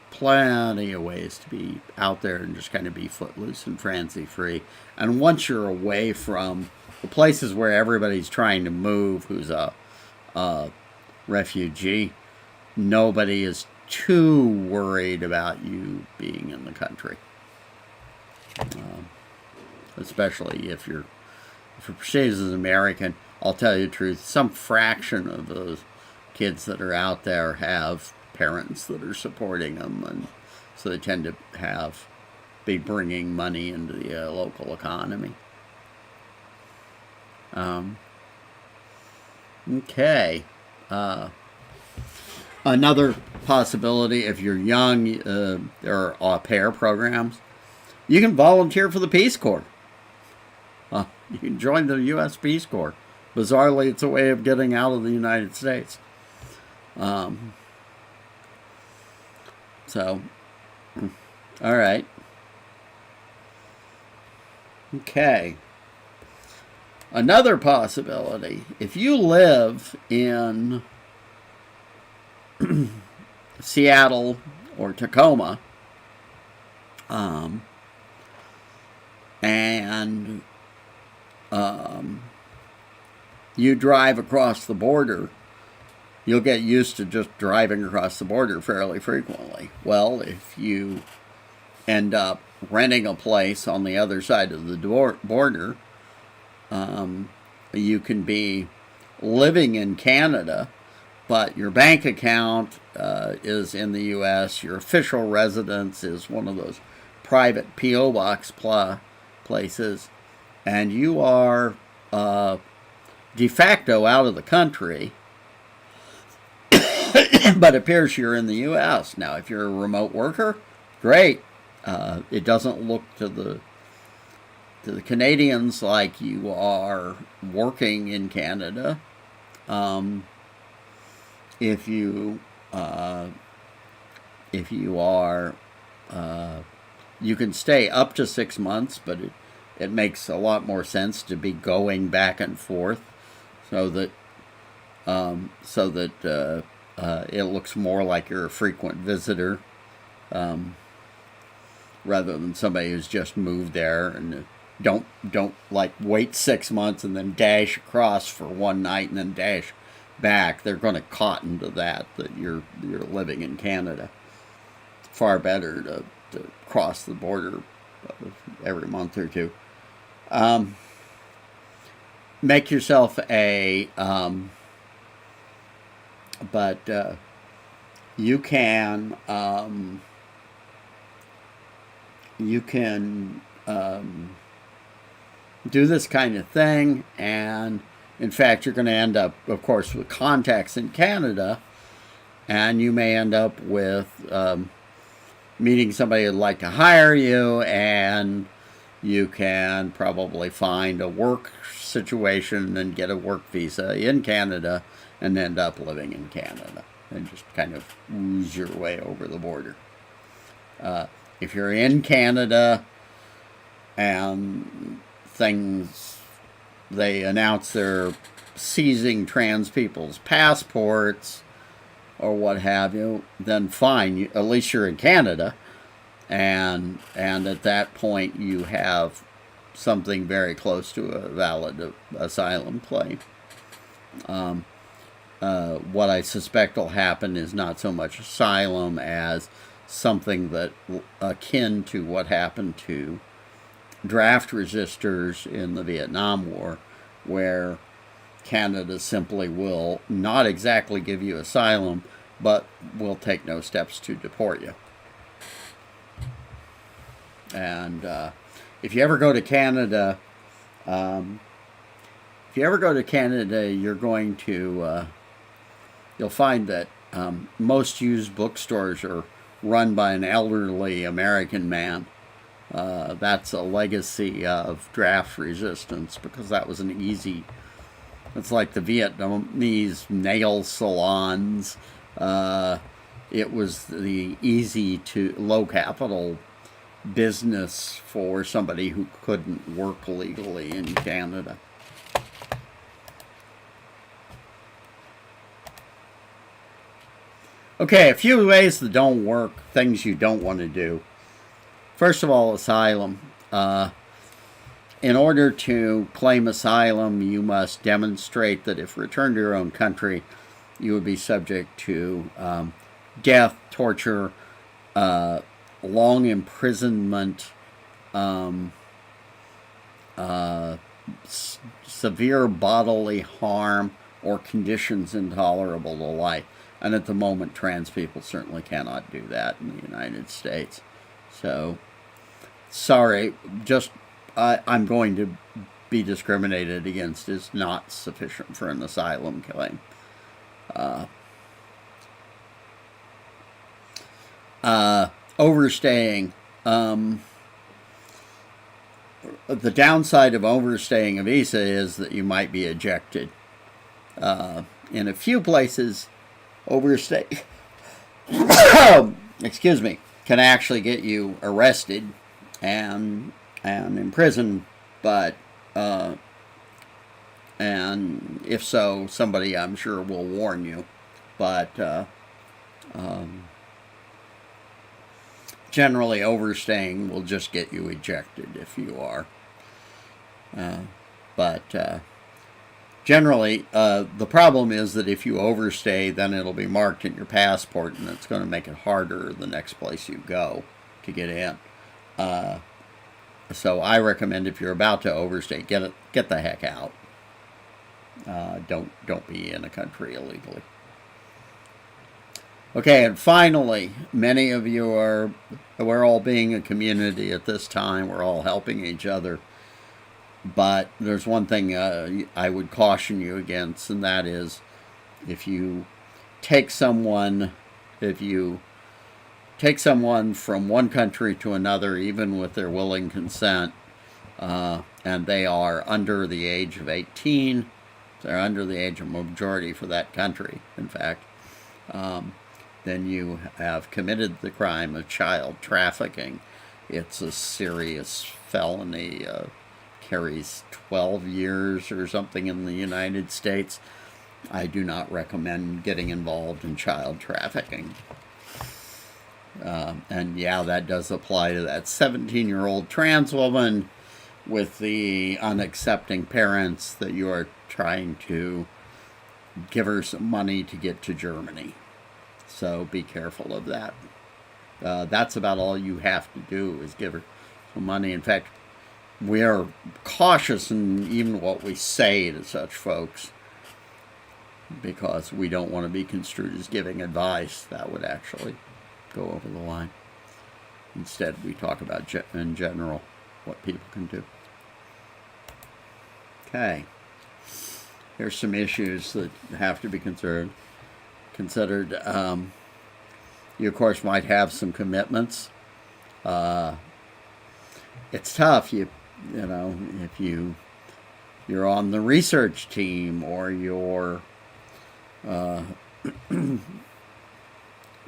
S1: plenty of ways to be out there and just kind of be footloose and fancy free. And once you're away from the places where everybody's trying to move, who's a refugee, nobody is too worried about you being in the country. Especially if you're perceived as an American. I'll tell you the truth, some fraction of those kids that are out there have parents that are supporting them, and so they tend to be bringing money into the local economy. Okay. Another possibility, if you're young, there are au pair programs. You can volunteer for the Peace Corps. You can join the U.S. Peace Corps. Bizarrely, it's a way of getting out of the United States. So, all right. Okay. Another possibility, if you live in Seattle or Tacoma, and you drive across the border, you'll get used to just driving across the border fairly frequently. Well, if you end up renting a place on the other side of the border, you can be living in Canada, but your bank account is in the U.S., your official residence is one of those private P.O. box places, and you are de facto out of the country, but appears you're in the U.S. Now, if you're a remote worker, great. It doesn't look to the Canadians like you are working in Canada. If you are, you can stay up to 6 months, but it makes a lot more sense to be going back and forth, so that it looks more like you're a frequent visitor, rather than somebody who's just moved there and don't like wait 6 months and then dash across for one night and then dash back. They're going to cotton to that you're living in Canada. It's far better to cross the border every month or two. Make yourself but you can do this kind of thing, and in fact, you're going to end up, of course, with contacts in Canada, and you may end up with meeting somebody who'd like to hire you, and you can probably find a work situation and get a work visa in Canada and end up living in Canada and just kind of ooze your way over the border. If you're in Canada and they announce they're seizing trans people's passports or what have you, then fine, at least you're in Canada, and at that point you have something very close to a valid asylum claim. What I suspect will happen is not so much asylum as something that akin to what happened to draft resistors in the Vietnam War, where Canada simply will not exactly give you asylum, but will take no steps to deport you. And if you ever go to Canada, you're going to you'll find that most used bookstores are run by an elderly American man. That's a legacy of draft resistance, because that was it's like the Vietnamese nail salons. It was the low capital business for somebody who couldn't work legally in Canada. Okay, a few ways that don't work, things you don't want to do. First of all, asylum. In order to claim asylum, you must demonstrate that if returned to your own country, you would be subject to death, torture, long imprisonment, um, severe bodily harm, or conditions intolerable to life. And at the moment, trans people certainly cannot do that in the United States. So, sorry, just I'm going to be discriminated against is not sufficient for an asylum claim. Overstaying. The downside of overstaying a visa is that you might be ejected. In a few places, overstay, excuse me, can actually get you arrested and imprisoned, but and if so, somebody I'm sure will warn you. But generally, overstaying will just get you ejected if you are. But generally, the problem is that if you overstay, then it'll be marked in your passport, and it's going to make it harder the next place you go to get in. So I recommend if you're about to overstay, get the heck out. Don't be in a country illegally. Okay, and finally, many of you we're all being a community at this time. We're all helping each other. But there's one thing I would caution you against, and that is if you take someone from one country to another, even with their willing consent, and they are under the age of 18, they're under the age of majority for that country, in fact, then you have committed the crime of child trafficking. It's a serious felony, carries 12 years or something in the United States. I do not recommend getting involved in child trafficking. And yeah, that does apply to that 17-year-old trans woman with the unaccepting parents that you are trying to give her some money to get to Germany. So be careful of that. That's about all you have to do is give her some money. In fact, we are cautious in even what we say to such folks because we don't want to be construed as giving advice. That would actually go over the line. Instead, we talk about in general what people can do. Okay. Here's some issues that have to be considered. You, of course, might have some commitments. It's tough. You know, if you're on the research team or you're the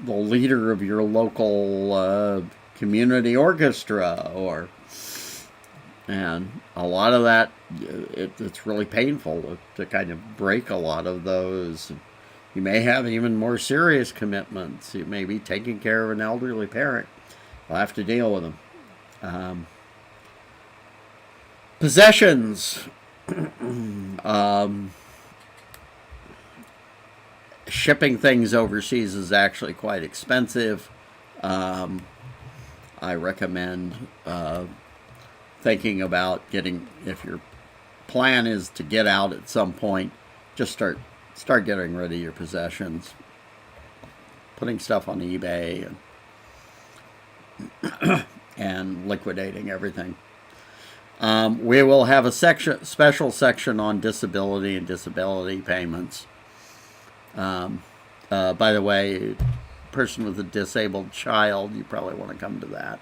S1: leader of your local community orchestra, and a lot of that, it's really painful to kind of break a lot of those. You may have even more serious commitments. You may be taking care of an elderly parent. You'll have to deal with them. Possessions. Shipping things overseas is actually quite expensive. I recommend thinking about if your plan is to get out at some point, just start getting rid of your possessions, putting stuff on eBay and liquidating everything. We will have a special section on disability and disability payments. By the way, person with a disabled child, you probably want to come to that.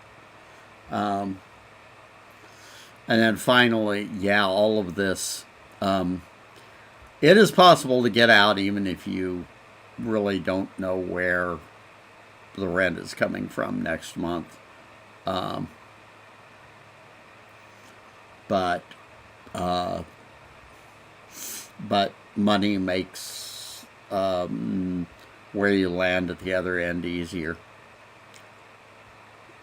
S1: And then finally, yeah, all of this. It is possible to get out even if you really don't know where the rent is coming from next month. But money makes where you land at the other end easier.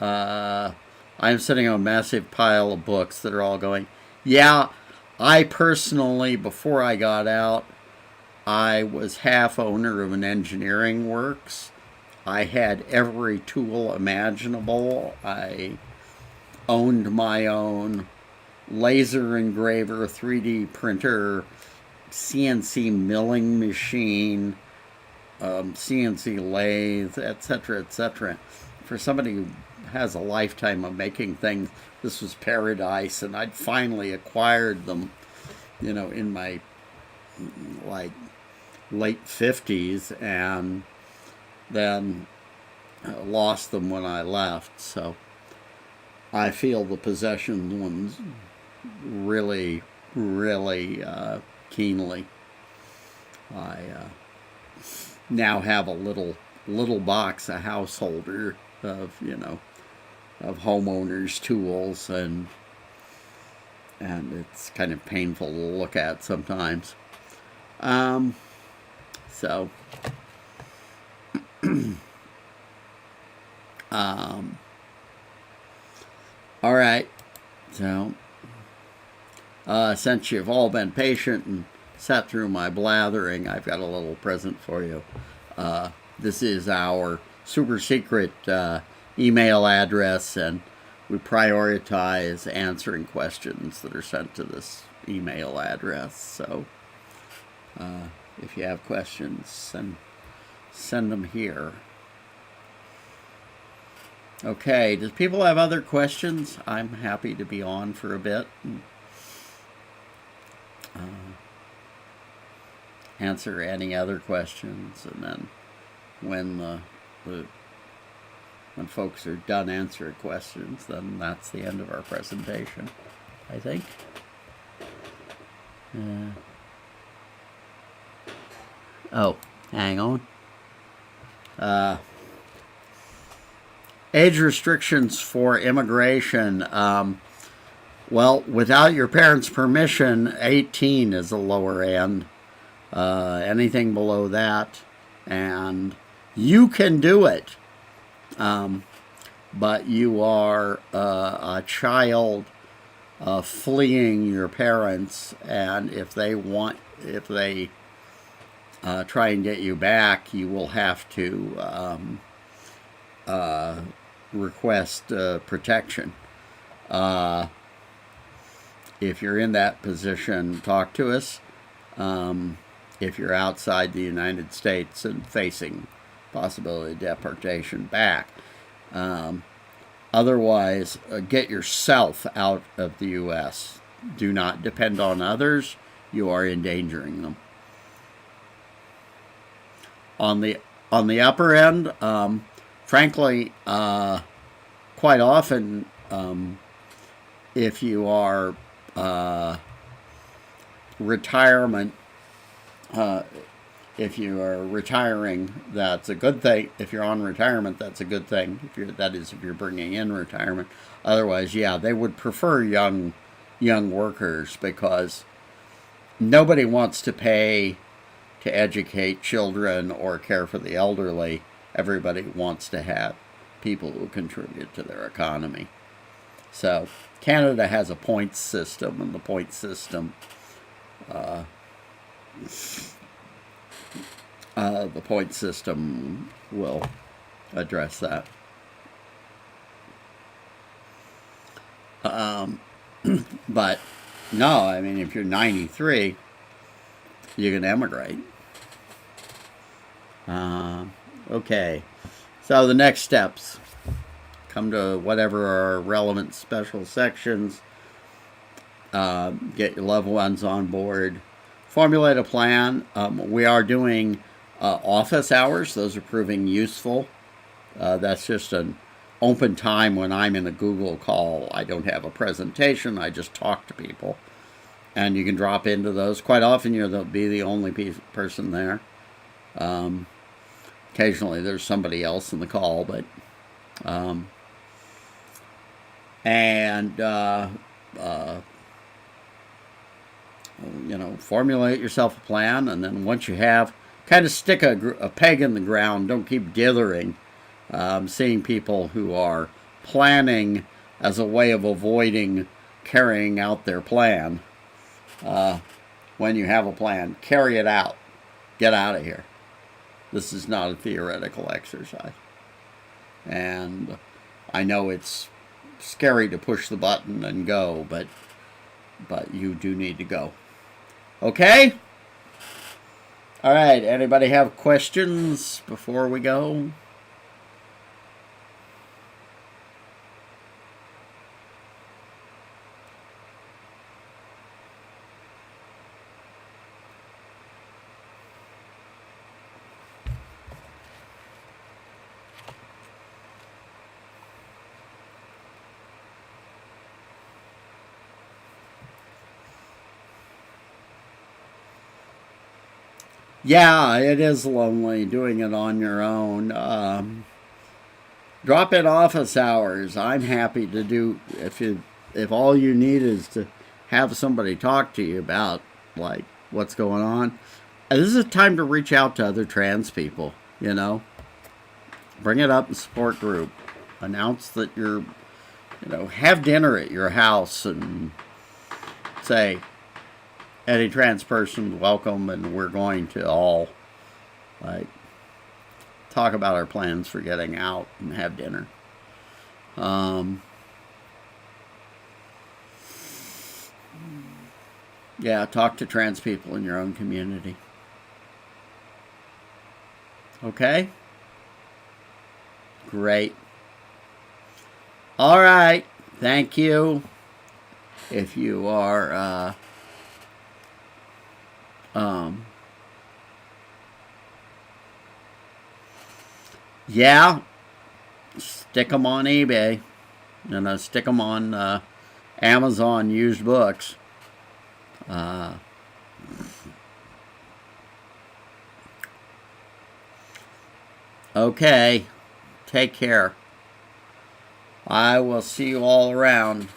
S1: I'm sitting on a massive pile of books that are all going. Yeah, I personally, before I got out, I was half owner of an engineering works. I had every tool imaginable. I owned my own laser engraver, 3D printer, CNC milling machine, CNC lathe, etc., etc. For somebody who has a lifetime of making things, this was paradise, and I'd finally acquired them, in my like late 50s, and then lost them when I left. So I feel the possession ones really, really keenly. I now have a little box, a householder of of homeowners' tools, and it's kind of painful to look at sometimes. So all right. So since you've all been patient and sat through my blathering, I've got a little present for you. This is our super secret email address, and we prioritize answering questions that are sent to this email address. So if you have questions, send them here. Okay, does people have other questions? I'm happy to be on for a bit. Answer any other questions, and then when when folks are done answering questions, then that's the end of our presentation, I think. Oh, hang on. Age restrictions for immigration. Well, without your parents' permission, 18 is the lower end. Anything below that, and you can do it. But you are a child fleeing your parents, and if they try and get you back, you will have to request protection. If you're in that position, talk to us. If you're outside the United States and facing possibility of deportation back. Otherwise, get yourself out of the U.S. Do not depend on others. You are endangering them. On the upper end, frankly, quite often, if you are retirement, if you are retiring, that's a good thing. If you're on retirement, that's a good thing. If you're bringing in retirement. Otherwise, yeah, they would prefer young workers, because nobody wants to pay to educate children or care for the elderly. Everybody wants to have people who contribute to their economy. So Canada has a points system, and the point system will address that. But no, I mean, if you're 93, you can emigrate. Okay, so the next steps. Come to whatever are relevant special sections. Get your loved ones on board. Formulate a plan. We are doing office hours. Those are proving useful. That's just an open time when I'm in a Google call. I don't have a presentation. I just talk to people. And you can drop into those. Quite often you'll be the only person there. Occasionally there's somebody else in the call, but formulate yourself a plan, and then once you have kind of stick a peg in the ground. Don't keep dithering. Seeing people who are planning as a way of avoiding carrying out their plan. When you have a plan, carry it out. Get out of here. This is not a theoretical exercise. And I know it's scary to push the button and go, but you do need to go. Okay? All right, anybody have questions before we go? Yeah, it is lonely doing it on your own. Drop in office hours. I'm happy to do if all you need is to have somebody talk to you about like what's going on. This is a time to reach out to other trans people. Bring it up in support group. Announce that have dinner at your house and say, any trans person welcome, and we're going to all talk about our plans for getting out and have dinner. Yeah, talk to trans people in your own community. Okay? Great. All right. Thank you. If you are yeah, stick them on eBay, and stick them on Amazon used books. Okay, take care. I will see you all around.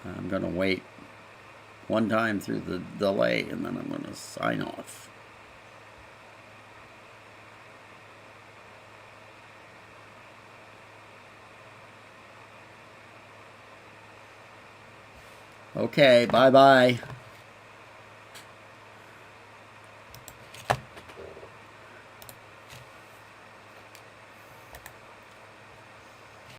S1: I'm going to wait one time through the delay, and then I'm going to sign off. Okay, bye-bye.